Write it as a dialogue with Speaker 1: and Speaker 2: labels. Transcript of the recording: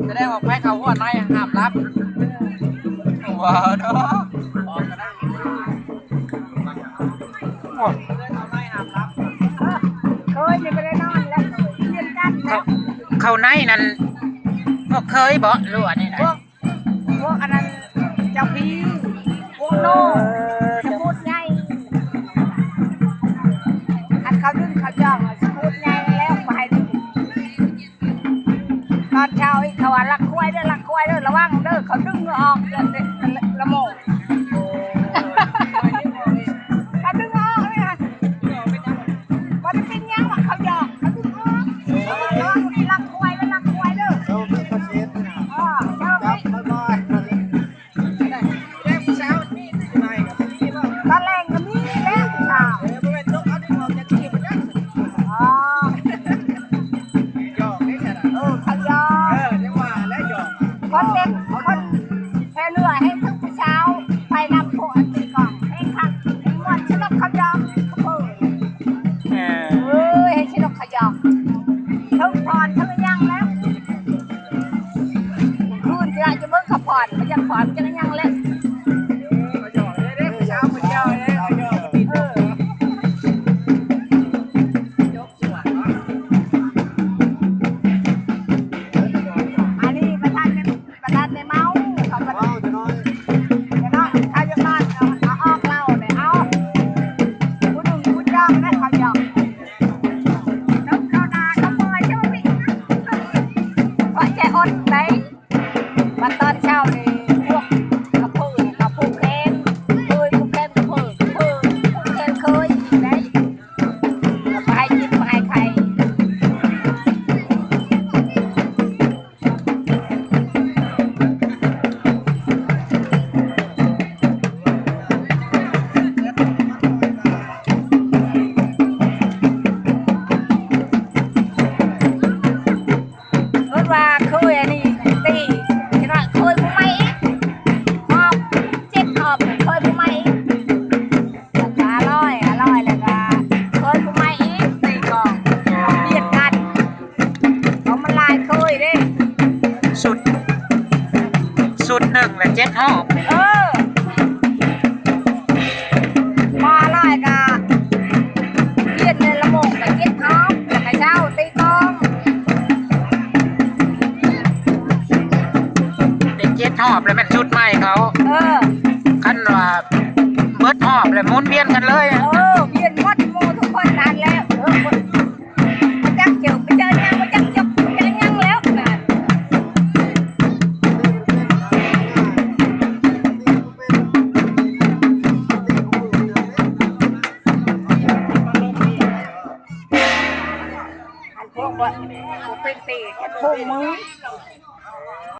Speaker 1: จะได้ออกไปเขาหัวในห้ามรับว้าวเนาะ
Speaker 2: เคยไม่ได้นอนแล้วเรียนกันแล้ว
Speaker 1: เขาในนั้นพวกเคยบ่รู้อันนี้นะ
Speaker 2: พวกอันนั้นเจ้าพี่พวกโลสมุดไงอันเขาดึงเขาจ้องสมุดไงแล้วไปดึงตอนเช้าอีกเขาว่าลักควายเด้อระวังเด้อเขาดึงออกละโมงเขาดึงออกเลยค่ะมันจะเป็นยังเขาหยอกเขาดึงออกลักควายเด้อตอนแรกก็มีแล้วค่ะเขายอคนเด็กคนแค่เรือให้ทุกเช้าไปนำพวกอันตีก่อนให้ขัดให้มวนชนกเขายอเขาให้ชนกเขายอทั้งผ่อนทั้งยังแล้วคืนจะเบิ่งเขาผ่อนมันจะผ่อนจะยังแล้วตอนเช้านี่พวกกระพือกระพือแคนเคยพวกแคนกระพือพวกแคนเคยได้ไปให้กินไปให้ใครรถว่าเคยอันนี้ตี
Speaker 1: สุดหนึ่งและ7 หอบ
Speaker 2: มาไล่กะเย็นในละโมงกับ7 หอบแล้วก็เช้าตีกอง
Speaker 1: เป็น7 หอบแล้วมันชุดใหม่เขาคันว่าเบิดหอบแล้วหมุนเวียนกันเลย
Speaker 2: เวียนวัดโมทุกคนนานแล้วมาจักเจียวไปเจอยังมาจักเจียวไปเจอยังแล้วพวกว่าเป็นตีแค่พวกมือ